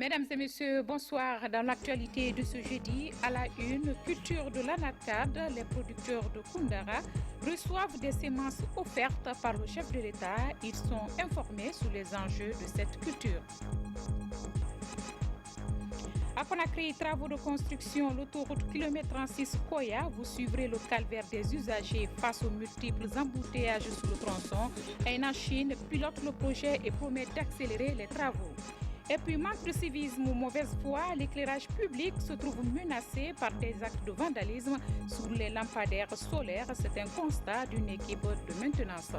Mesdames et messieurs, bonsoir. Dans l'actualité de ce jeudi, à la une, culture de l'anacarde, les producteurs de Koundara reçoivent des semences offertes par le chef de l'État. Ils sont informés sur les enjeux de cette culture. À Conakry, travaux de construction, l'autoroute km 36 Koya, vous suivrez le calvaire des usagers face aux multiples embouteillages sur le tronçon. Aina Chine pilote le projet et promet d'accélérer les travaux. Et puis, manque de civisme ou mauvaise foi, l'éclairage public se trouve menacé par des actes de vandalisme sur les lampadaires solaires. C'est un constat d'une équipe de maintenance.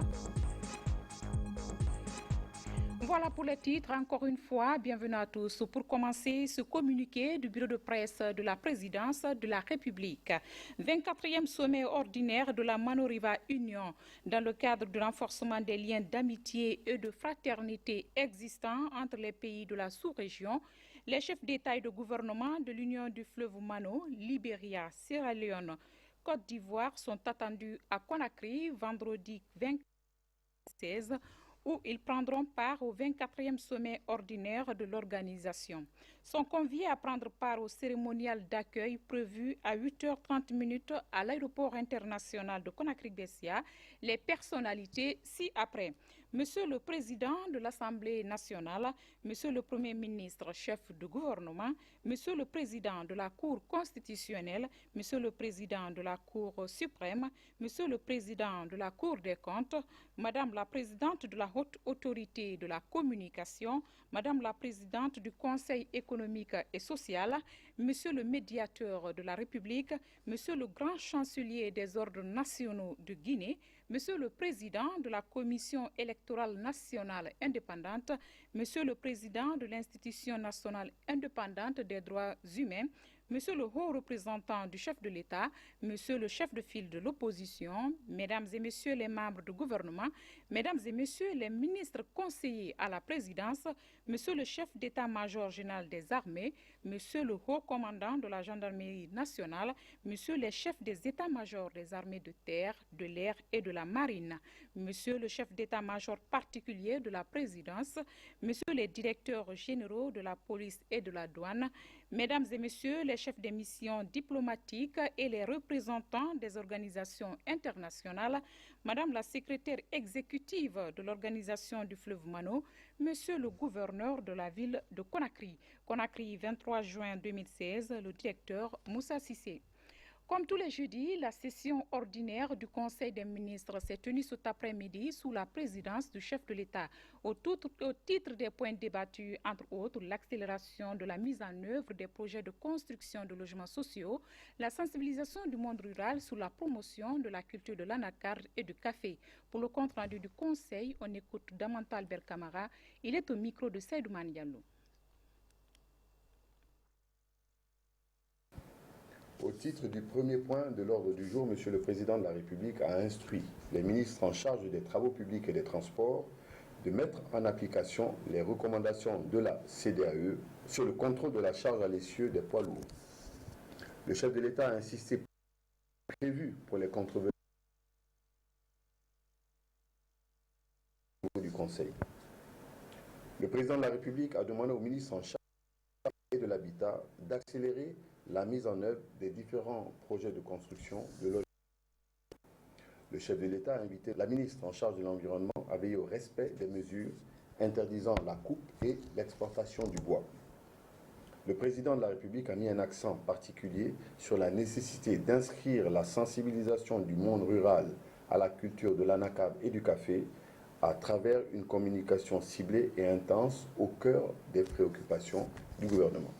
Voilà pour les titres. Encore une fois, bienvenue à tous. Pour commencer, ce communiqué du bureau de presse de la présidence de la République. 24e sommet ordinaire de la Manoriva Union. Dans le cadre du renforcement des liens d'amitié et de fraternité existants entre les pays de la sous-région, les chefs d'État et de gouvernement de l'Union du fleuve Mano, Libéria, Sierra Leone, Côte d'Ivoire sont attendus à Conakry vendredi 26 où ils prendront part au 24e sommet ordinaire de l'organisation. Sont conviés à prendre part au cérémonial d'accueil prévu à 8h30 à l'aéroport international de Conakry-Bessia les personnalités ci-après. Monsieur le Président de l'Assemblée nationale, Monsieur le Premier ministre, chef de gouvernement, Monsieur le Président de la Cour constitutionnelle, Monsieur le Président de la Cour suprême, Monsieur le Président de la Cour des comptes, Madame la Présidente de la Haute Autorité de la Communication, Madame la Présidente du Conseil économique et social, Monsieur le Médiateur de la République, Monsieur le Grand Chancelier des Ordres nationaux de Guinée, Monsieur le Président de la Commission électorale nationale indépendante, Monsieur le Président de l'Institution nationale indépendante des droits humains, Monsieur le haut représentant du chef de l'État, Monsieur le chef de file de l'opposition, Mesdames et Messieurs les membres du gouvernement, Mesdames et Messieurs les ministres conseillers à la présidence, Monsieur le chef d'état-major général des armées, Monsieur le haut commandant de la gendarmerie nationale, Monsieur les chefs des états-majors des armées de terre, de l'air et de la marine, Monsieur le chef d'état-major particulier de la présidence, Monsieur les directeurs généraux de la police et de la douane, Mesdames et Messieurs les chefs des missions diplomatiques et les représentants des organisations internationales, Madame la secrétaire exécutive de l'organisation du fleuve Mano, Monsieur le gouverneur de la ville de Conakry. Conakry, 23 juin 2016, le directeur Moussa Sissé. Comme tous les jeudis, la session ordinaire du Conseil des ministres s'est tenue cet après-midi sous la présidence du chef de l'État. Au titre des points débattus, entre autres, l'accélération de la mise en œuvre des projets de construction de logements sociaux, la sensibilisation du monde rural sur la promotion de la culture de l'anacarde et du café. Pour le compte-rendu du Conseil, on écoute Damanta Albert Camara. Il est au micro de Seydou Diallo. Au titre du premier point de l'ordre du jour, Monsieur le Président de la République a instruit les ministres en charge des travaux publics et des transports de mettre en application les recommandations de la CEDEAO sur le contrôle de la charge à l'essieu des poids lourds. Le chef de l'État a insisté prévu pour les contrevenants du Conseil. Le Président de la République a demandé aux ministres en charge de l'habitat d'accélérer la mise en œuvre des différents projets de construction de logements. Le chef de l'État a invité la ministre en charge de l'environnement à veiller au respect des mesures interdisant la coupe et l'exportation du bois. Le président de la République a mis un accent particulier sur la nécessité d'inscrire la sensibilisation du monde rural à la culture de l'anacarde et du café à travers une communication ciblée et intense au cœur des préoccupations du gouvernement.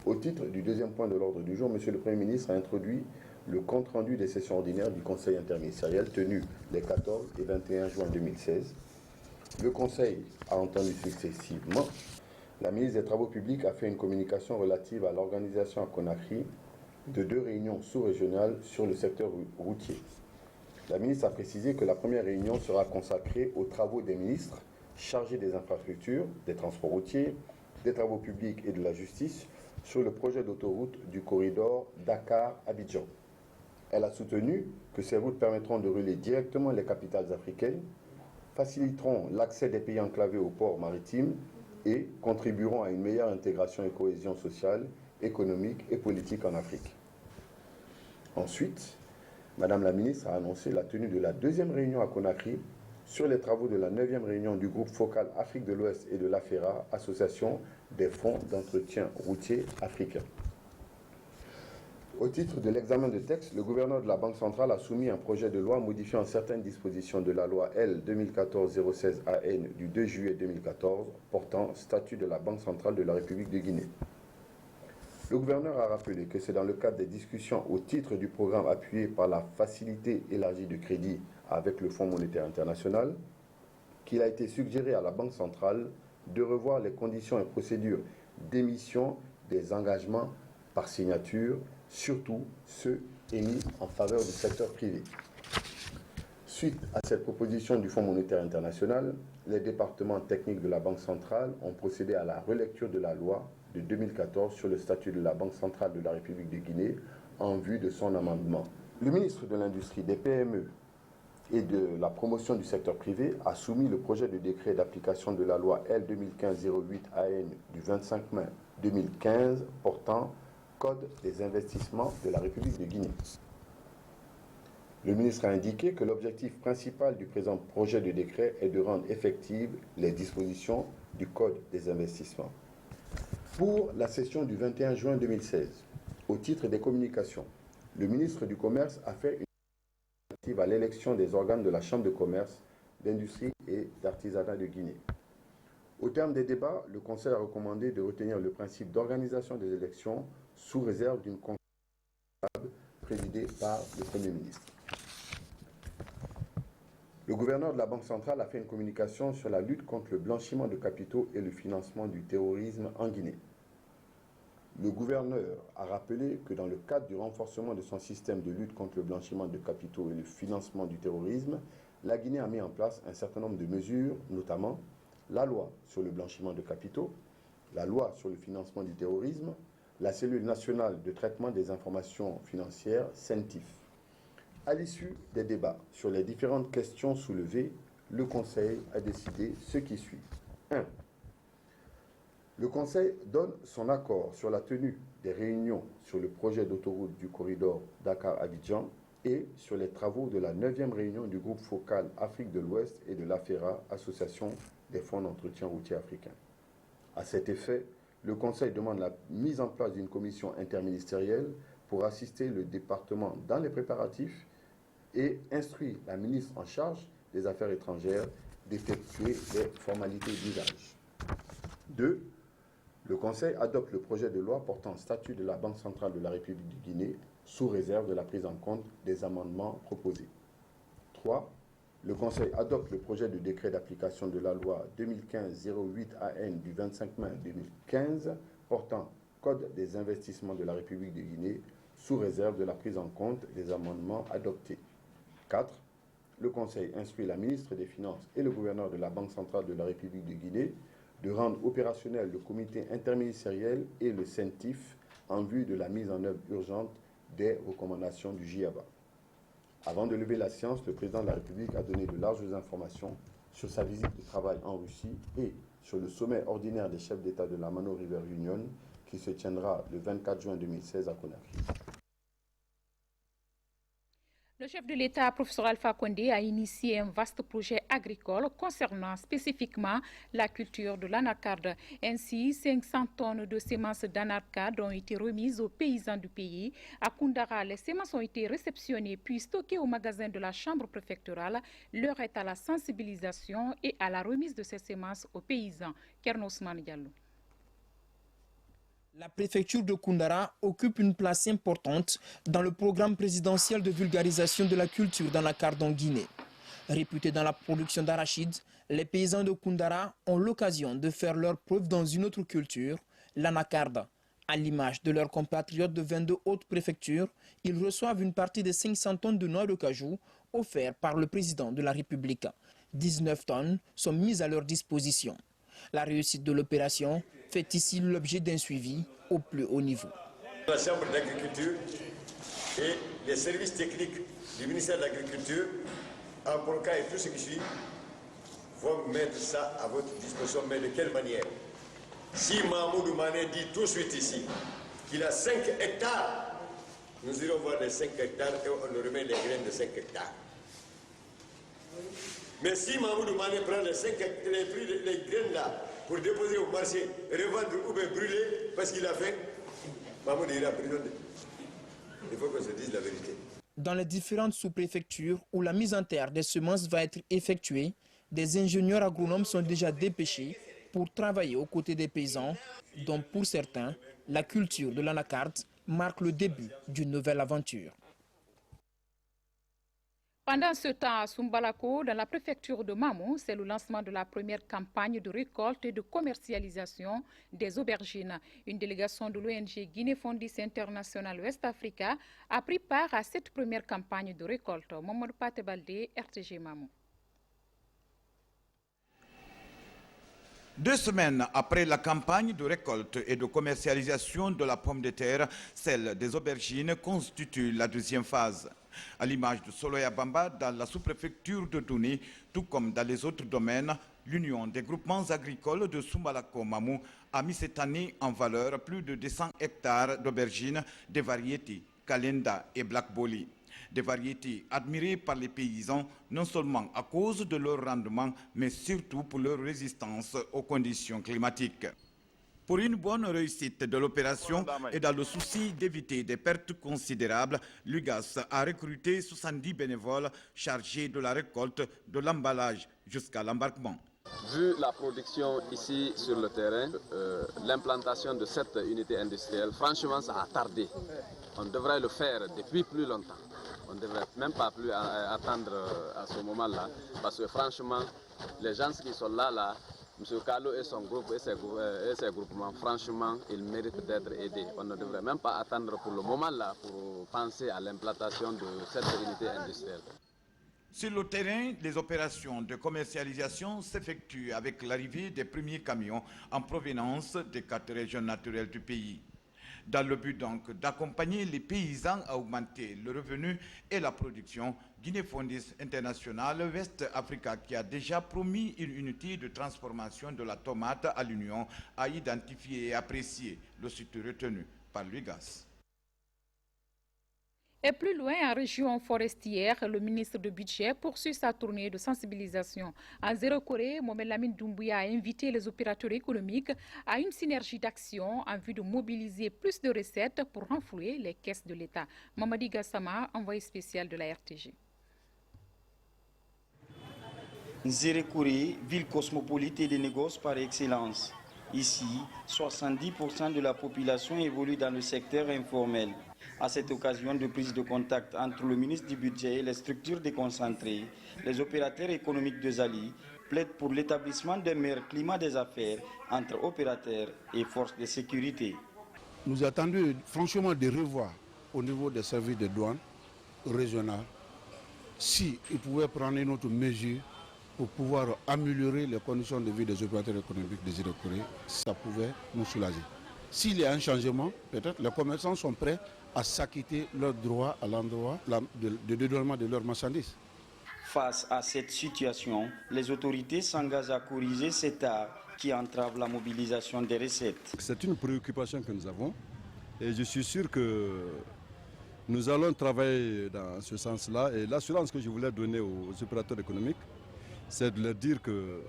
Au titre du deuxième point de l'ordre du jour, Monsieur le Premier ministre a introduit le compte-rendu des sessions ordinaires du Conseil interministériel tenu les 14 et 21 juin 2016. Le Conseil a entendu successivement. La ministre des Travaux publics a fait une communication relative à l'organisation à Conakry de 2 réunions sous-régionales sur le secteur routier. La ministre a précisé que la première réunion sera consacrée aux travaux des ministres chargés des infrastructures, des transports routiers, des travaux publics et de la justice sur le projet d'autoroute du corridor Dakar-Abidjan. Elle a soutenu que ces routes permettront de relier directement les capitales africaines, faciliteront l'accès des pays enclavés aux ports maritimes et contribueront à une meilleure intégration et cohésion sociale, économique et politique en Afrique. Ensuite, Madame la ministre a annoncé la tenue de la 2e réunion à Conakry sur les travaux de la 9e réunion du groupe focal Afrique de l'Ouest et de l'AFERA, Association des fonds d'entretien routier africains. Au titre de l'examen de texte, le gouverneur de la Banque centrale a soumis un projet de loi modifiant certaines dispositions de la loi L 2014-016 AN du 2 juillet 2014 portant statut de la Banque centrale de la République de Guinée. Le gouverneur a rappelé que c'est dans le cadre des discussions au titre du programme appuyé par la facilité élargie de crédit avec le Fonds monétaire international qu'il a été suggéré à la Banque centrale de revoir les conditions et procédures d'émission des engagements par signature, surtout ceux émis en faveur du secteur privé. Suite à cette proposition du Fonds monétaire international, les départements techniques de la Banque centrale ont procédé à la relecture de la loi de 2014 sur le statut de la Banque centrale de la République de Guinée en vue de son amendement. Le ministre de l'Industrie, des PME et de la promotion du secteur privé a soumis le projet de décret d'application de la loi L 2015-08 AN du 25 mai 2015 portant Code des investissements de la République de Guinée. Le ministre a indiqué que l'objectif principal du présent projet de décret est de rendre effectives les dispositions du Code des investissements. Pour la session du 21 juin 2016, au titre des communications, le ministre du Commerce a fait une initiative à l'élection des organes de la Chambre de commerce, d'industrie et d'artisanat de Guinée. Au terme des débats, le Conseil a recommandé de retenir le principe d'organisation des élections sous réserve d'une conférence présidée par le Premier ministre. Le gouverneur de la Banque centrale a fait une communication sur la lutte contre le blanchiment de capitaux et le financement du terrorisme en Guinée. Le gouverneur a rappelé que dans le cadre du renforcement de son système de lutte contre le blanchiment de capitaux et le financement du terrorisme, la Guinée a mis en place un certain nombre de mesures, notamment la loi sur le blanchiment de capitaux, la loi sur le financement du terrorisme, la cellule nationale de traitement des informations financières, CENTIF. À l'issue des débats sur les différentes questions soulevées, le Conseil a décidé ce qui suit. 1. Le Conseil donne son accord sur la tenue des réunions sur le projet d'autoroute du corridor Dakar-Abidjan et sur les travaux de la 9e réunion du groupe focal Afrique de l'Ouest et de l'AFERA, Association des fonds d'entretien routier africains. À cet effet, le Conseil demande la mise en place d'une commission interministérielle pour assister le département dans les préparatifs et instruit la ministre en charge des Affaires étrangères d'effectuer les formalités d'usage. 2. Le Conseil adopte le projet de loi portant statut de la Banque centrale de la République de Guinée sous réserve de la prise en compte des amendements proposés. 3. Le Conseil adopte le projet de décret d'application de la loi 2015-08 AN du 25 mai 2015 portant Code des investissements de la République de Guinée sous réserve de la prise en compte des amendements adoptés. 4. Le Conseil instruit la ministre des Finances et le gouverneur de la Banque centrale de la République de Guinée de rendre opérationnel le comité interministériel et le CENTIF en vue de la mise en œuvre urgente des recommandations du JIABA. Avant de lever la séance, le président de la République a donné de larges informations sur sa visite de travail en Russie et sur le sommet ordinaire des chefs d'État de la Mano River Union qui se tiendra le 24 juin 2016 à Conakry. Le chef de l'État, professeur Alpha Condé, a initié un vaste projet agricole concernant spécifiquement la culture de l'anacarde. Ainsi, 500 tonnes de semences d'anacarde ont été remises aux paysans du pays. À Koundara, les semences ont été réceptionnées puis stockées au magasin de la Chambre préfectorale. L'heure est à la sensibilisation et à la remise de ces semences aux paysans. Kernosman Diallo. La préfecture de Koundara occupe une place importante dans le programme présidentiel de vulgarisation de la culture d'anacarde en Guinée. Réputés dans la production d'arachides, les paysans de Koundara ont l'occasion de faire leur preuve dans une autre culture, l'anacarde. À l'image de leurs compatriotes de 22 autres préfectures, ils reçoivent une partie des 500 tonnes de noix de cajou offertes par le président de la République. 19 tonnes sont mises à leur disposition. La réussite de l'opération fait ici l'objet d'un suivi au plus haut niveau. La Chambre d'agriculture et les services techniques du ministère de l'Agriculture, en Polka et tout ce qui suit, vont mettre ça à votre disposition. Mais de quelle manière? Si Mahmoud Mané dit tout de suite ici qu'il a 5 hectares, nous irons voir les 5 hectares et on nous remet les graines de 5 hectares. Mais si Mahmoud Mané prend les graines là pour déposer au marché, revendre ou bien brûler parce qu'il a faim, Mahmoud ira en prison. Il faut qu'on se dise la vérité. Dans les différentes sous-préfectures où la mise en terre des semences va être effectuée, des ingénieurs agronomes sont déjà dépêchés pour travailler aux côtés des paysans, dont pour certains, la culture de l'anacarde marque le début d'une nouvelle aventure. Pendant ce temps, à Sumbalako, dans la préfecture de Mamou, c'est le lancement de la première campagne de récolte et de commercialisation des aubergines. Une délégation de l'ONG Guinée-Fondis International West Africa a pris part à cette première campagne de récolte. Mamadou Patebalde, RTG Mamou. 2 semaines après la campagne de récolte et de commercialisation de la pomme de terre, celle des aubergines constitue la deuxième phase. À l'image de Soloya Bamba dans la sous-préfecture de Douni, tout comme dans les autres domaines, l'Union des groupements agricoles de Sumbalako-Mamou a mis cette année en valeur plus de 200 hectares d'aubergines des variétés Kalenda et Black Boli. Des variétés admirées par les paysans, non seulement à cause de leur rendement, mais surtout pour leur résistance aux conditions climatiques. Pour une bonne réussite de l'opération et dans le souci d'éviter des pertes considérables, l'UGAS a recruté 70 bénévoles chargés de la récolte, de l'emballage jusqu'à l'embarquement. Vu la production ici sur le terrain, l'implantation de cette unité industrielle, franchement, ça a tardé. On devrait le faire depuis plus longtemps. On ne devrait même pas plus attendre à ce moment-là, parce que franchement, les gens qui sont là, M. Kalo et son groupe et ses groupements, franchement, ils méritent d'être aidés. On ne devrait même pas attendre pour le moment-là pour penser à l'implantation de cette unité industrielle. Sur le terrain, les opérations de commercialisation s'effectuent avec l'arrivée des premiers camions en provenance des 4 régions naturelles du pays. Dans le but donc d'accompagner les paysans à augmenter le revenu et la production, Guinée-Fondis International West Africa, qui a déjà promis une unité de transformation de la tomate à l'Union, a identifié et apprécié le site retenu par l'UGAS. Et plus loin, en région forestière, le ministre du Budget poursuit sa tournée de sensibilisation. En Zéro Corée, Mohamed Lamine Doumbouya a invité les opérateurs économiques à une synergie d'action en vue de mobiliser plus de recettes pour renflouer les caisses de l'État. Mamadi Gassama, envoyé spécial de la RTG. Zéro Corée, ville cosmopolite et de négoces par excellence. Ici, 70% de la population évolue dans le secteur informel. À cette occasion de prise de contact entre le ministre du Budget et les structures déconcentrées, les opérateurs économiques de Zali plaident pour l'établissement d'un meilleur climat des affaires entre opérateurs et forces de sécurité. Nous attendons franchement de revoir au niveau des services de douane régionaux s'ils pouvaient prendre une autre mesure pour pouvoir améliorer les conditions de vie des opérateurs économiques des Zéro Corée, ça pouvait nous soulager. S'il y a un changement, peut-être les commerçants sont prêts à s'acquitter leurs droits à l'endroit de dédouanement de leurs marchandises. Face à cette situation, les autorités s'engagent à corriger cet art qui entrave la mobilisation des recettes. C'est une préoccupation que nous avons et je suis sûr que nous allons travailler dans ce sens-là. Et l'assurance que je voulais donner aux opérateurs économiques, c'est de leur dire que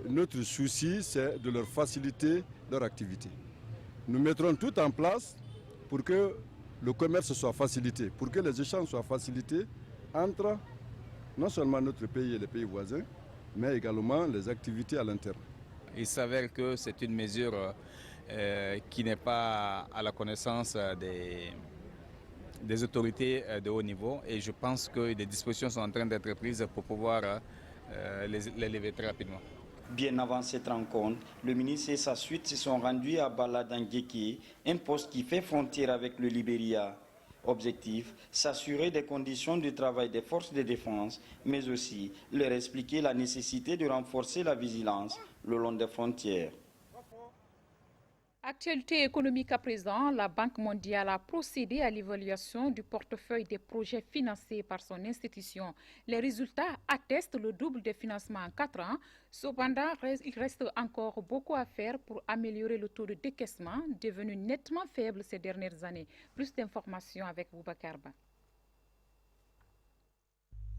notre souci, c'est de leur faciliter leur activité. Nous mettrons tout en place pour que le commerce soit facilité, pour que les échanges soient facilités entre non seulement notre pays et les pays voisins, mais également les activités à l'interne. Il s'avère que c'est une mesure qui n'est pas à la connaissance des autorités de haut niveau et je pense que des dispositions sont en train d'être prises pour pouvoir les lever très rapidement. Bien avant cette rencontre, le ministre et sa suite se sont rendus à Baladangueke, un poste qui fait frontière avec le Libéria. Objectif, s'assurer des conditions de travail des forces de défense, mais aussi leur expliquer la nécessité de renforcer la vigilance le long des frontières. Actualité économique à présent, la Banque mondiale a procédé à l'évaluation du portefeuille des projets financés par son institution. Les résultats attestent le double des financements en 4 ans. Cependant, il reste encore beaucoup à faire pour améliorer le taux de décaissement, devenu nettement faible ces dernières années. Plus d'informations avec Boubacar Ba.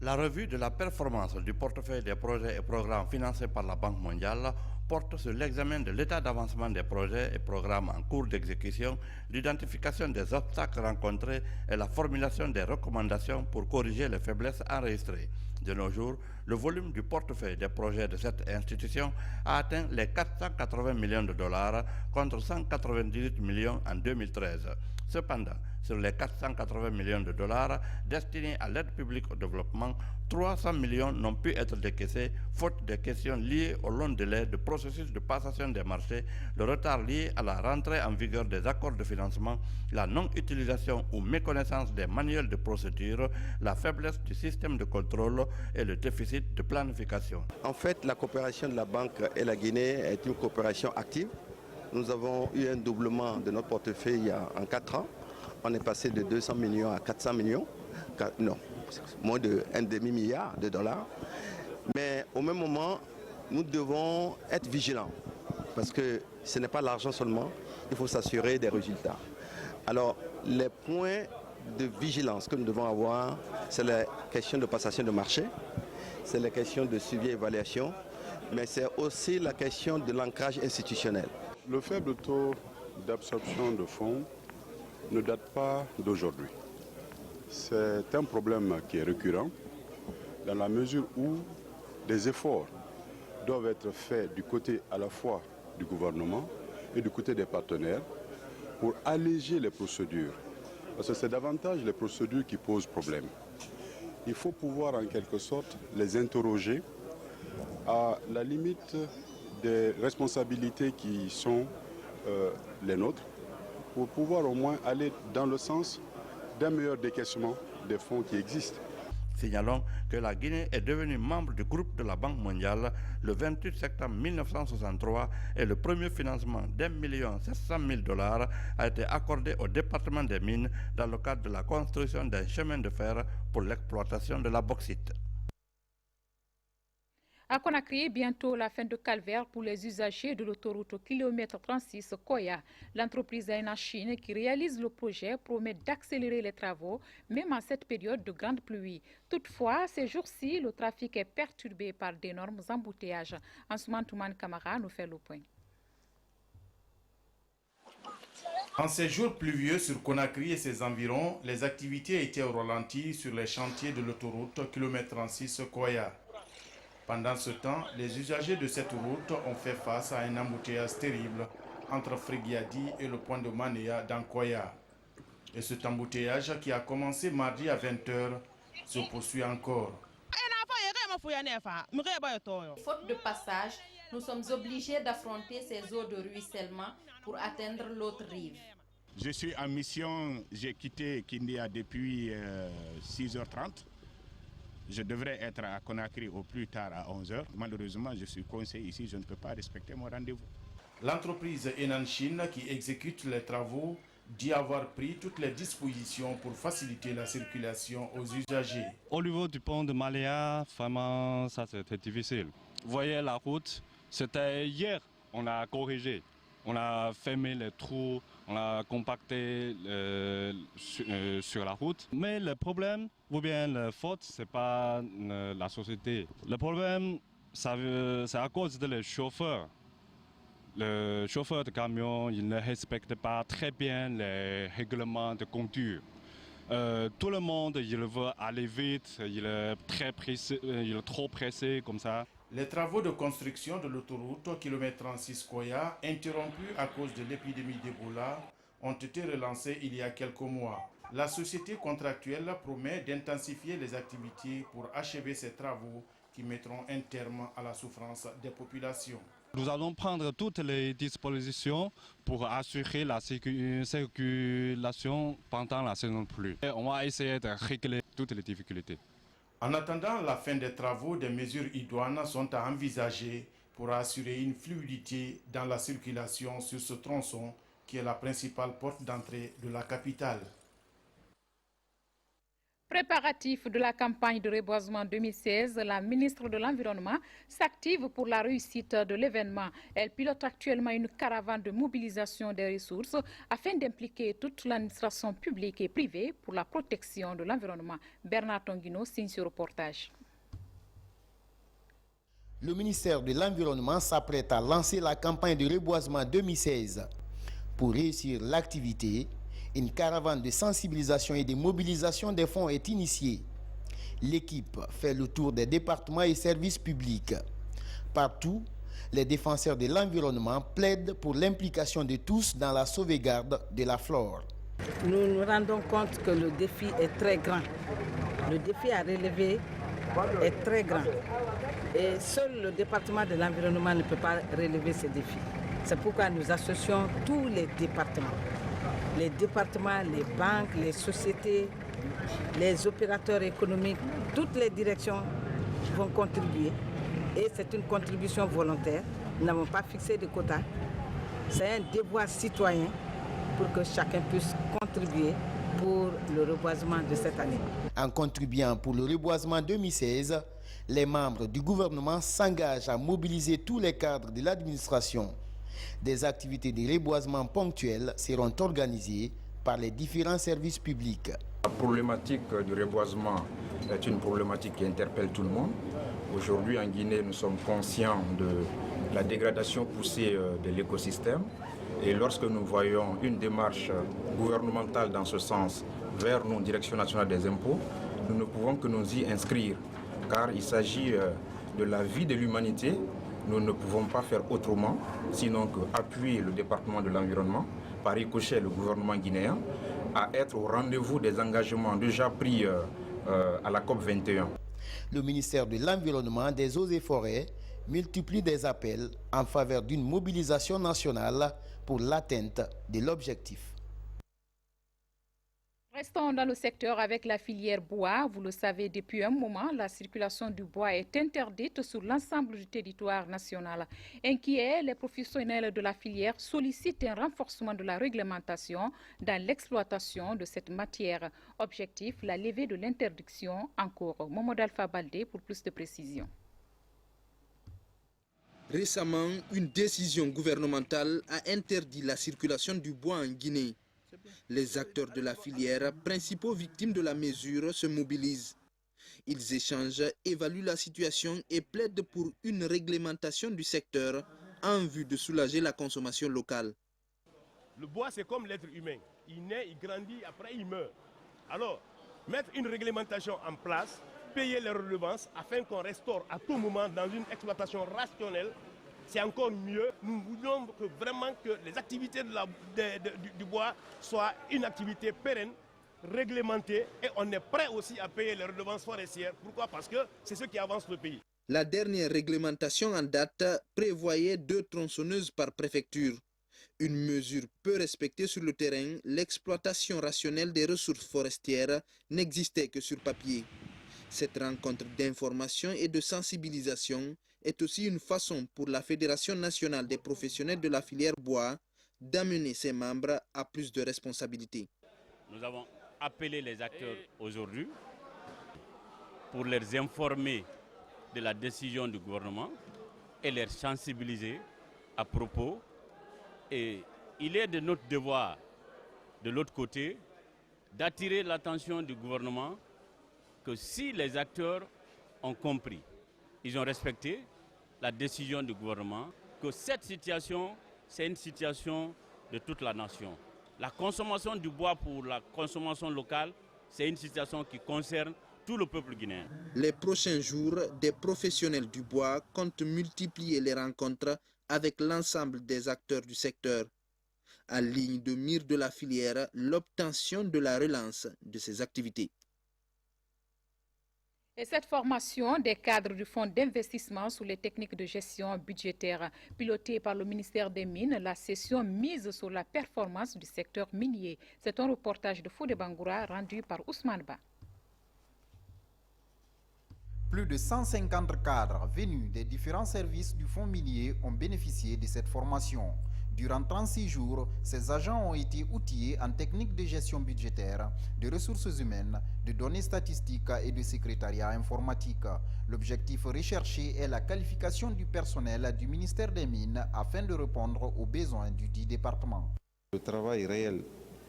La revue de la performance du portefeuille des projets et programmes financés par la Banque mondiale porte sur l'examen de l'état d'avancement des projets et programmes en cours d'exécution, l'identification des obstacles rencontrés et la formulation des recommandations pour corriger les faiblesses enregistrées. De nos jours, le volume du portefeuille des projets de cette institution a atteint les 480 millions de dollars contre 198 millions en 2013. Cependant, sur les 480 millions de dollars destinés à l'aide publique au développement, 300 millions n'ont pu être décaissés faute de questions liées au long délai du processus de passation des marchés, le retard lié à la rentrée en vigueur des accords de financement, la non-utilisation ou méconnaissance des manuels de procédure, la faiblesse du système de contrôle et le déficit de planification. En fait, la coopération de la Banque et la Guinée est une coopération active. Nous avons eu un doublement de notre portefeuille en 4 ans. On est passé de 200 millions à 400 millions, non, moins de 1,5 milliard de dollars. Mais au même moment, nous devons être vigilants parce que ce n'est pas l'argent seulement, il faut s'assurer des résultats. Alors, les points de vigilance que nous devons avoir, c'est la question de passation de marché, c'est la question de suivi et évaluation, mais c'est aussi la question de l'ancrage institutionnel. Le faible taux d'absorption de fonds ne date pas d'aujourd'hui. C'est un problème qui est récurrent dans la mesure où des efforts doivent être faits du côté à la fois du gouvernement et du côté des partenaires pour alléger les procédures. Parce que c'est davantage les procédures qui posent problème. Il faut pouvoir en quelque sorte les interroger à la limite des responsabilités qui sont les nôtres, pour pouvoir au moins aller dans le sens d'un meilleur décaissement des fonds qui existent. Signalons que la Guinée est devenue membre du groupe de la Banque mondiale le 28 septembre 1963 et le premier financement d'1 700 000 dollars a été accordé au département des mines dans le cadre de la construction d'un chemin de fer pour l'exploitation de la bauxite. À Conakry, bientôt la fin de calvaire pour les usagers de l'autoroute au kilomètre 36 Koya. L'entreprise en Chine qui réalise le projet promet d'accélérer les travaux, même en cette période de grande pluie. Toutefois, ces jours-ci, le trafic est perturbé par d'énormes embouteillages. Ansoumane Toumane Kamara nous fait le point. En ces jours pluvieux sur Conakry et ses environs, les activités étaient au ralenti sur les chantiers de l'autoroute kilomètre 36 Koya. Pendant ce temps, les usagers de cette route ont fait face à un embouteillage terrible entre Frigiadi et le point de Manéa dans Koya. Et cet embouteillage qui a commencé mardi à 20h se poursuit encore. Faute de passage, nous sommes obligés d'affronter ces eaux de ruissellement pour atteindre l'autre rive. Je suis en mission, j'ai quitté Kindia depuis 6h30. Je devrais être à Conakry au plus tard à 11h. Malheureusement, je suis coincé ici, je ne peux pas respecter mon rendez-vous. L'entreprise Henan Chine qui exécute les travaux dit avoir pris toutes les dispositions pour faciliter la circulation aux usagers. Au niveau du pont de Maléa, vraiment, ça c'était difficile. Vous voyez la route, c'était hier, on a corrigé. On a fermé les trous, on a compacté sur la route. Mais le problème, ou bien la faute, ce n'est pas la société. Le problème, c'est à cause des chauffeurs. Le chauffeur de camion, il ne respecte pas très bien les règlements de conduite. Tout le monde, il veut aller vite, il est très pressé, il est trop pressé comme ça. Les travaux de construction de l'autoroute kilomètre 36 Koya, interrompus à cause de l'épidémie d'Ebola, ont été relancés il y a quelques mois. La société contractuelle promet d'intensifier les activités pour achever ces travaux qui mettront un terme à la souffrance des populations. Nous allons prendre toutes les dispositions pour assurer la circulation pendant la saison de pluie. Et on va essayer de régler toutes les difficultés. En attendant la fin des travaux, des mesures idoines sont à envisager pour assurer une fluidité dans la circulation sur ce tronçon qui est la principale porte d'entrée de la capitale. Préparatif de la campagne de reboisement 2016, la ministre de l'Environnement s'active pour la réussite de l'événement. Elle pilote actuellement une caravane de mobilisation des ressources afin d'impliquer toute l'administration publique et privée pour la protection de l'environnement. Bernard Tonguino signe ce reportage. Le ministère de l'Environnement s'apprête à lancer la campagne de reboisement 2016. Pour réussir l'activité, une caravane de sensibilisation et de mobilisation des fonds est initiée. L'équipe fait le tour des départements et services publics. Partout, les défenseurs de l'environnement plaident pour l'implication de tous dans la sauvegarde de la flore. Nous nous rendons compte que le défi est très grand. Le défi à relever est très grand. Et seul le département de l'environnement ne peut pas relever ces défis. C'est pourquoi nous associons tous les départements, les banques, les sociétés, les opérateurs économiques, toutes les directions vont contribuer. Et c'est une contribution volontaire. Nous n'avons pas fixé de quotas. C'est un devoir citoyen pour que chacun puisse contribuer pour le reboisement de cette année. En contribuant pour le reboisement 2016, les membres du gouvernement s'engagent à mobiliser tous les cadres de l'administration. Des activités de reboisement ponctuelles seront organisées par les différents services publics. La problématique du reboisement est une problématique qui interpelle tout le monde. Aujourd'hui en Guinée, nous sommes conscients de la dégradation poussée de l'écosystème. Et lorsque nous voyons une démarche gouvernementale dans ce sens vers nos directions nationales des impôts, nous ne pouvons que nous y inscrire, car il s'agit de la vie de l'humanité. Nous ne pouvons pas faire autrement, sinon qu'appuyer le département de l'environnement, par ricochet le gouvernement guinéen, à être au rendez-vous des engagements déjà pris à la COP 21. Le ministère de l'Environnement, des Eaux et Forêts multiplie des appels en faveur d'une mobilisation nationale pour l'atteinte de l'objectif. Restons dans le secteur avec la filière bois. Vous le savez, depuis un moment, la circulation du bois est interdite sur l'ensemble du territoire national. Inquiets, les professionnels de la filière sollicitent un renforcement de la réglementation dans l'exploitation de cette matière. Objectif, la levée de l'interdiction en cours. Mohamed Alpha Baldé pour plus de précisions. Récemment, une décision gouvernementale a interdit la circulation du bois en Guinée. Les acteurs de la filière, principaux victimes de la mesure, se mobilisent. Ils échangent, évaluent la situation et plaident pour une réglementation du secteur en vue de soulager la consommation locale. Le bois, c'est comme l'être humain. Il naît, il grandit, après il meurt. Alors, mettre une réglementation en place, payer les redevances afin qu'on restaure à tout moment dans une exploitation rationnelle, c'est encore mieux. Nous voulons vraiment que les activités du bois soient une activité pérenne, réglementée, et on est prêt aussi à payer les redevances forestières. Pourquoi? Parce que c'est ce qui avance le pays. La dernière réglementation en date prévoyait 2 tronçonneuses par préfecture. Une mesure peu respectée sur le terrain, l'exploitation rationnelle des ressources forestières n'existait que sur papier. Cette rencontre d'information et de sensibilisation est aussi une façon pour la Fédération nationale des professionnels de la filière bois d'amener ses membres à plus de responsabilités. Nous avons appelé les acteurs aujourd'hui pour les informer de la décision du gouvernement et les sensibiliser à propos. Et il est de notre devoir, de l'autre côté, d'attirer l'attention du gouvernement que si les acteurs ont compris, ils ont respecté la décision du gouvernement, que cette situation, c'est une situation de toute la nation. La consommation du bois pour la consommation locale, c'est une situation qui concerne tout le peuple guinéen. Les prochains jours, des professionnels du bois comptent multiplier les rencontres avec l'ensemble des acteurs du secteur. En ligne de mire de la filière, l'obtention de la relance de ces activités. Et cette formation des cadres du Fonds d'investissement sur les techniques de gestion budgétaire pilotée par le ministère des Mines, la session mise sur la performance du secteur minier. C'est un reportage de Fodé Bangoura rendu par Ousmane Ba. Plus de 150 cadres venus des différents services du fonds minier ont bénéficié de cette formation. Durant 36 jours, ces agents ont été outillés en techniques de gestion budgétaire, de ressources humaines, de données statistiques et de secrétariat informatique. L'objectif recherché est la qualification du personnel du ministère des Mines afin de répondre aux besoins du dit département. Le travail réel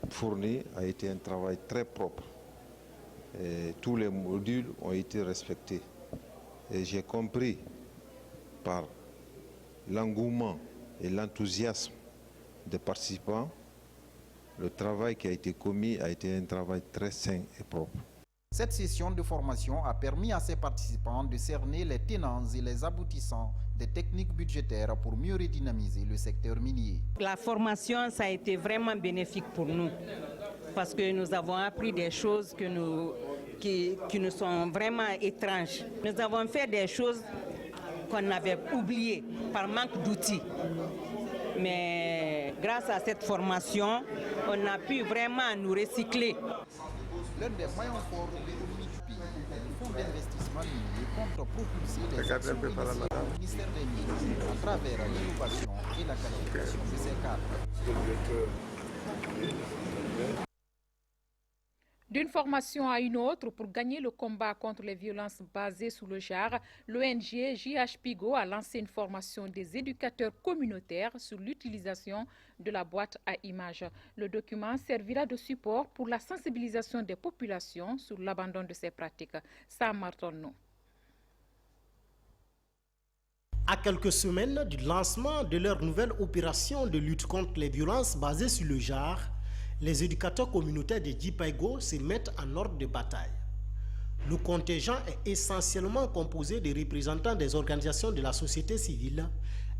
fourni a été un travail très propre. Et tous les modules ont été respectés. Et j'ai compris par l'engouement et l'enthousiasme des participants, le travail qui a été commis a été un travail très sain et propre. Cette session de formation a permis à ces participants de cerner les tenants et les aboutissants des techniques budgétaires pour mieux redynamiser le secteur minier. La formation, ça a été vraiment bénéfique pour nous parce que nous avons appris des choses qui nous sont vraiment étranges. Nous avons fait des choses qu'on avait oubliées par manque d'outils. Mais grâce à cette formation, on a pu vraiment nous recycler. L'un des maillons forts de l'économie du pays, le fonds d'investissement minier, compte propulser les actions initiées au ministère des Mines à travers l'innovation et la qualification de ses cadres. D'une formation à une autre, pour gagner le combat contre les violences basées sur le genre, l'ONG JH Pigo a lancé une formation des éducateurs communautaires sur l'utilisation de la boîte à images. Le document servira de support pour la sensibilisation des populations sur l'abandon de ces pratiques. Sam Martonneau. À quelques semaines du lancement de leur nouvelle opération de lutte contre les violences basées sur le genre, les éducateurs communautaires de Djipaigo se mettent en ordre de bataille. Le contingent est essentiellement composé de représentants des organisations de la société civile,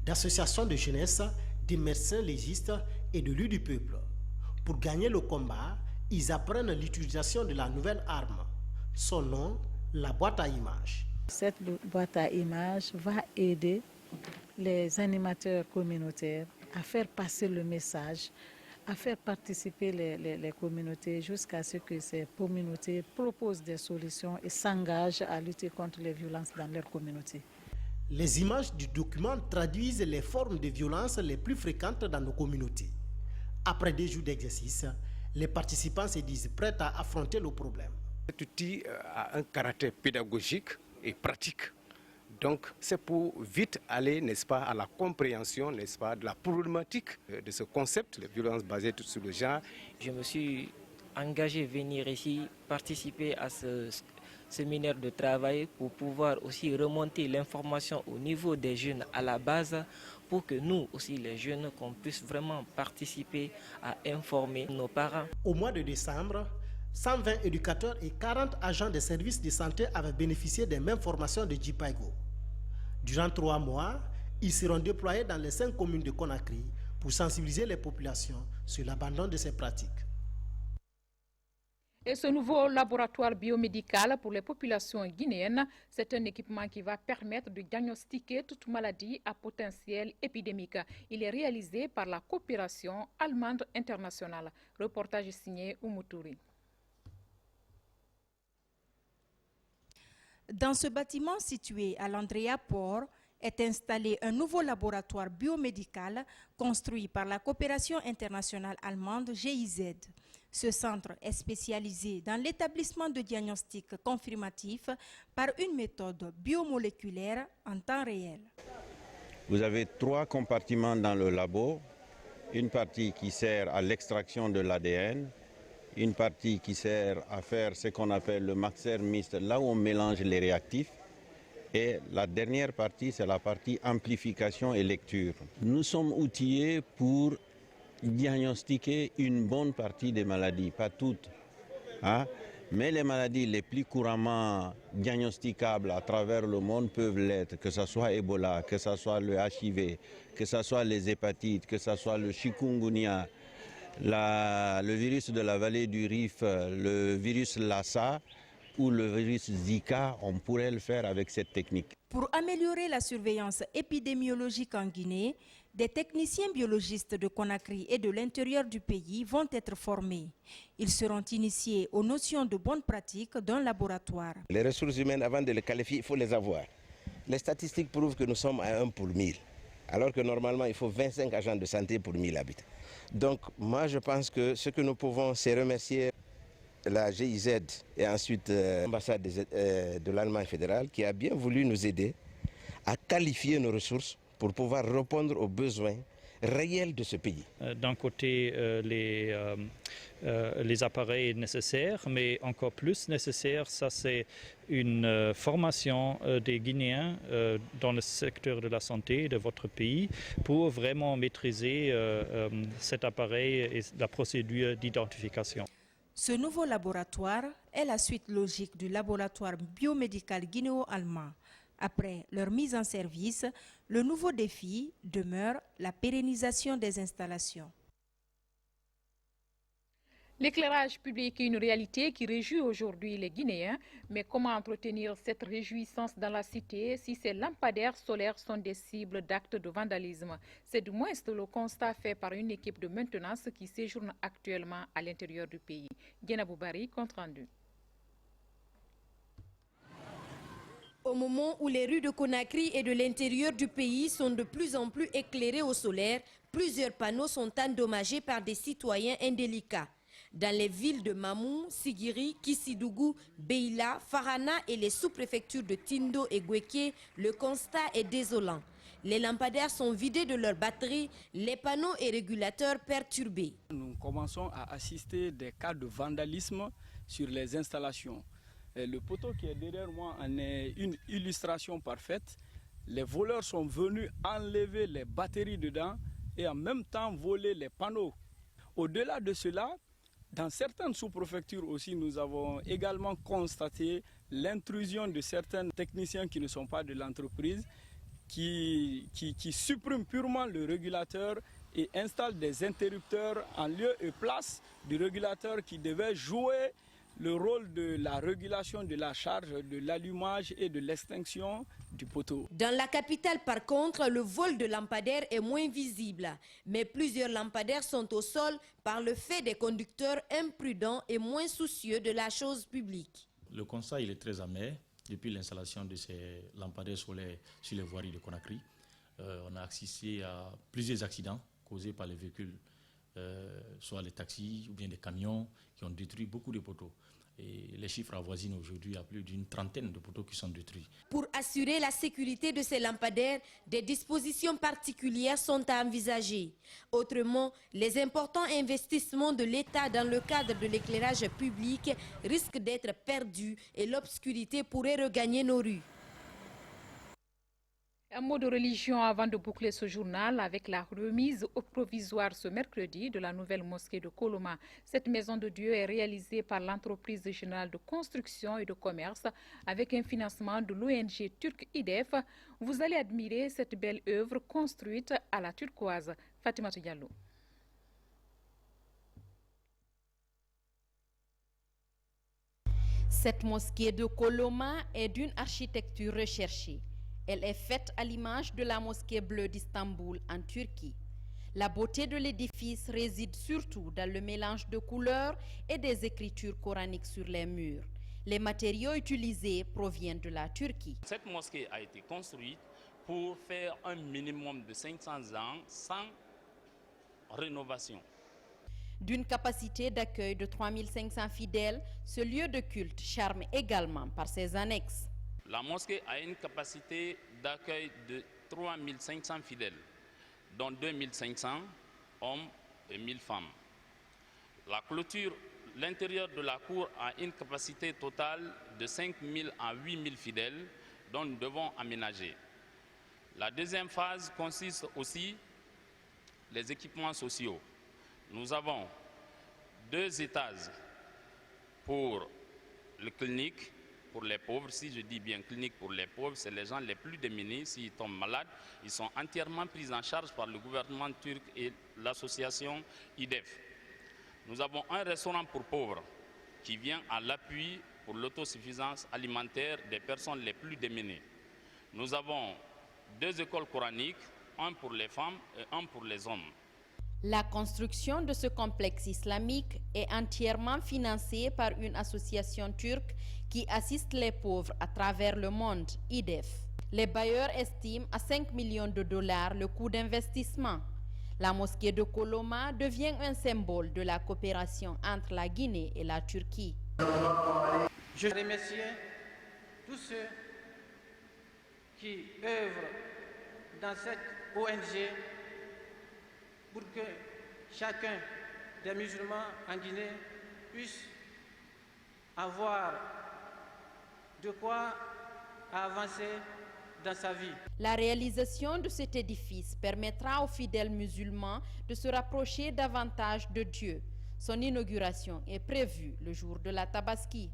d'associations de jeunesse, de médecins légistes et de l'élus du peuple. Pour gagner le combat, ils apprennent l'utilisation de la nouvelle arme. Son nom, la boîte à images. Cette boîte à images va aider les animateurs communautaires à faire passer le message, à faire participer les communautés jusqu'à ce que ces communautés proposent des solutions et s'engagent à lutter contre les violences dans leur communauté. Les images du document traduisent les formes de violence les plus fréquentes dans nos communautés. Après 2 jours d'exercice, les participants se disent prêts à affronter le problème. Cet outil a un caractère pédagogique et pratique. Donc, c'est pour vite aller, n'est-ce pas, à la compréhension, n'est-ce pas, de la problématique de ce concept, les violences basées sur le genre. Je me suis engagé à venir ici participer à ce séminaire de travail pour pouvoir aussi remonter l'information au niveau des jeunes à la base pour que nous aussi, les jeunes, qu'on puisse vraiment participer à informer nos parents. Au mois de décembre, 120 éducateurs et 40 agents des services de santé avaient bénéficié des mêmes formations de Djipaigo. Durant 3 mois, ils seront déployés dans les 5 communes de Conakry pour sensibiliser les populations sur l'abandon de ces pratiques. Et ce nouveau laboratoire biomédical pour les populations guinéennes, c'est un équipement qui va permettre de diagnostiquer toute maladie à potentiel épidémique. Il est réalisé par la coopération allemande internationale. Reportage signé Oumoutouri. Dans ce bâtiment situé à l'Andrea Port est installé un nouveau laboratoire biomédical construit par la coopération internationale allemande GIZ. Ce centre est spécialisé dans l'établissement de diagnostic confirmatif par une méthode biomoléculaire en temps réel. Vous avez 3 compartiments dans le labo, une partie qui sert à l'extraction de l'ADN, une partie qui sert à faire ce qu'on appelle le mixeur mixte, là où on mélange les réactifs. Et la dernière partie, c'est la partie amplification et lecture. Nous sommes outillés pour diagnostiquer une bonne partie des maladies, pas toutes. Mais les maladies les plus couramment diagnosticables à travers le monde peuvent l'être, que ce soit Ebola, que ce soit le HIV, que ce soit les hépatites, que ce soit le chikungunya, le virus de la vallée du Rif, le virus Lassa ou le virus Zika, on pourrait le faire avec cette technique. Pour améliorer la surveillance épidémiologique en Guinée, Des techniciens biologistes de Conakry et de l'intérieur du pays vont être formés. Ils seront initiés aux notions de bonnes pratiques d'un laboratoire. Les ressources humaines, avant de les qualifier, il faut les avoir. Les statistiques prouvent que nous sommes à 1 pour 1000, alors que normalement il faut 25 agents de santé pour 1000 habitants. Donc moi je pense que ce que nous pouvons, c'est remercier la GIZ et ensuite l'ambassade de l'Allemagne fédérale qui a bien voulu nous aider à qualifier nos ressources pour pouvoir répondre aux besoins réels de ce pays. D'un côté, les appareils nécessaires, mais encore plus nécessaire, ça c'est une formation des Guinéens dans le secteur de la santé de votre pays pour vraiment maîtriser cet appareil et la procédure d'identification. Ce nouveau laboratoire est la suite logique du laboratoire biomédical guinéo-allemand. Après leur mise en service, le nouveau défi demeure la pérennisation des installations. L'éclairage public est une réalité qui réjouit aujourd'hui les Guinéens. Mais comment entretenir cette réjouissance dans la cité si ces lampadaires solaires sont des cibles d'actes de vandalisme? C'est du moins le constat fait par une équipe de maintenance qui séjourne actuellement à l'intérieur du pays. Diana Boubari, compte rendu. Au moment où les rues de Conakry et de l'intérieur du pays sont de plus en plus éclairées au solaire, plusieurs panneaux sont endommagés par des citoyens indélicats. Dans les villes de Mamou, Sigiri, Kissidougou, Beila, Farana et les sous-préfectures de Tindo et Guéké, le constat est désolant. Les lampadaires sont vidés de leurs batteries, les panneaux et régulateurs perturbés. Nous commençons à assister à des cas de vandalisme sur les installations. Et le poteau qui est derrière moi en est une illustration parfaite. Les voleurs sont venus enlever les batteries dedans et en même temps voler les panneaux. Au-delà de cela, dans certaines sous-préfectures aussi, nous avons également constaté l'intrusion de certains techniciens qui ne sont pas de l'entreprise, qui suppriment purement le régulateur et installent des interrupteurs en lieu et place du régulateur qui devait jouer le rôle de la régulation de la charge, de l'allumage et de l'extinction du poteau. Dans la capitale, par contre, le vol de lampadaires est moins visible. Mais plusieurs lampadaires sont au sol par le fait des conducteurs imprudents et moins soucieux de la chose publique. Le constat il est très amer. Depuis l'installation de ces lampadaires solaires sur les voiries de Conakry, on a assisté à plusieurs accidents causés par les véhicules, soit les taxis ou bien des camions qui ont détruit beaucoup de poteaux. Et les chiffres avoisinent aujourd'hui à plus d'une trentaine de poteaux qui sont détruits. Pour assurer la sécurité de ces lampadaires, des dispositions particulières sont à envisager. Autrement, les importants investissements de l'État dans le cadre de l'éclairage public risquent d'être perdus et l'obscurité pourrait regagner nos rues. Un mot de religion avant de boucler ce journal avec la remise au provisoire ce mercredi de la nouvelle mosquée de Koloma. Cette maison de Dieu est réalisée par l'entreprise générale de construction et de commerce avec un financement de l'ONG turque IDEF. Vous allez admirer cette belle œuvre construite à la turquoise. Fatima Diallo. Cette mosquée de Koloma est d'une architecture recherchée. Elle est faite à l'image de la mosquée bleue d'Istanbul en Turquie. La beauté de l'édifice réside surtout dans le mélange de couleurs et des écritures coraniques sur les murs. Les matériaux utilisés proviennent de la Turquie. Cette mosquée a été construite pour faire un minimum de 500 ans sans rénovation. D'une capacité d'accueil de 3500 fidèles, ce lieu de culte charme également par ses annexes. La mosquée a une capacité d'accueil de 3500 fidèles, dont 2500 hommes et 1000 femmes. La clôture, l'intérieur de la cour a une capacité totale de 5000 à 8000 fidèles, dont nous devons aménager. La deuxième phase consiste aussi les équipements sociaux. Nous avons 2 étages pour les cliniques. Pour les pauvres, si je dis bien clinique pour les pauvres, c'est les gens les plus démunis. S'ils tombent malades, ils sont entièrement pris en charge par le gouvernement turc et l'association IDEF. Nous avons un restaurant pour pauvres qui vient à l'appui pour l'autosuffisance alimentaire des personnes les plus démunies. Nous avons 2 écoles coraniques un pour les femmes et un pour les hommes. La construction de ce complexe islamique est entièrement financée par une association turque qui assiste les pauvres à travers le monde, IDEF. Les bailleurs estiment à 5 millions de dollars le coût d'investissement. La mosquée de Koloma devient un symbole de la coopération entre la Guinée et la Turquie. Je remercie tous ceux qui œuvrent dans cette ONG pour que chacun des musulmans en Guinée puisse avoir de quoi avancer dans sa vie. La réalisation de cet édifice permettra aux fidèles musulmans de se rapprocher davantage de Dieu. Son inauguration est prévue le jour de la Tabaski.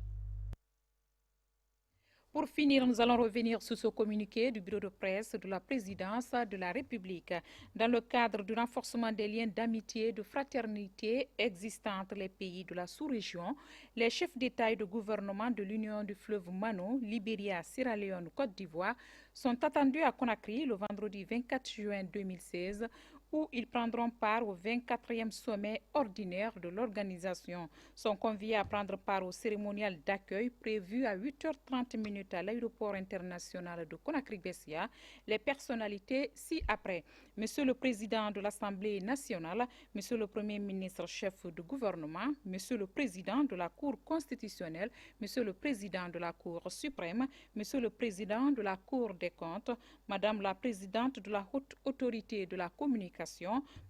Pour finir, nous allons revenir sur ce communiqué du bureau de presse de la présidence de la République. Dans le cadre du renforcement des liens d'amitié et de fraternité existants entre les pays de la sous-région, les chefs d'État et de gouvernement de l'Union du fleuve Mano, Libéria, Sierra Leone, Côte d'Ivoire sont attendus à Conakry le vendredi 24 juin 2016 où ils prendront part au 24e sommet ordinaire de l'organisation. Sont conviés à prendre part au cérémonial d'accueil prévu à 8h30 à l'aéroport international de Conakry-Bessia les personnalités ci-après. Monsieur le Président de l'Assemblée nationale, Monsieur le Premier ministre chef du gouvernement, Monsieur le Président de la Cour constitutionnelle, Monsieur le Président de la Cour suprême, Monsieur le Président de la Cour des comptes, Madame la Présidente de la Haute Autorité de la Communication,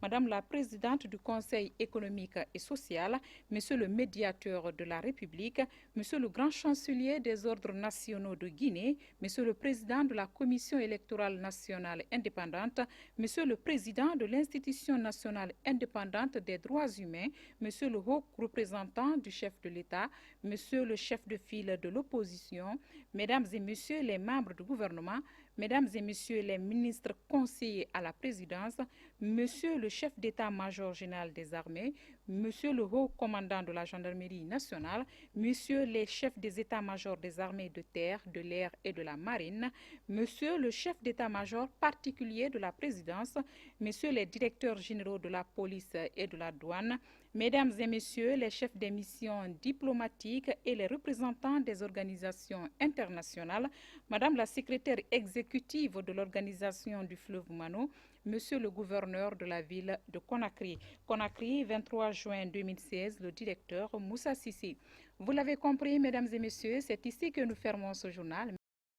Madame la Présidente du Conseil économique et social, Monsieur le Médiateur de la République, Monsieur le Grand Chancelier des Ordres nationaux de Guinée, Monsieur le Président de la Commission électorale nationale indépendante, Monsieur le Président de l'Institution nationale indépendante des droits humains, Monsieur le Haut représentant du chef de l'État, Monsieur le chef de file de l'opposition, Mesdames et Messieurs les membres du gouvernement, Mesdames et Messieurs les ministres conseillers à la présidence, Monsieur le chef d'état-major général des armées, Monsieur le haut commandant de la gendarmerie nationale, Monsieur les chefs des états-majors des armées de terre, de l'air et de la marine, Monsieur le chef d'état-major particulier de la présidence, Messieurs les directeurs généraux de la police et de la douane, Mesdames et Messieurs les chefs des missions diplomatiques et les représentants des organisations internationales, Madame la secrétaire exécutive de l'organisation du fleuve Mano, Monsieur le gouverneur de la ville de Conakry. Conakry, 23 juin 2016, le directeur Moussa Sissi. Vous l'avez compris, mesdames et messieurs, c'est ici que nous fermons ce journal.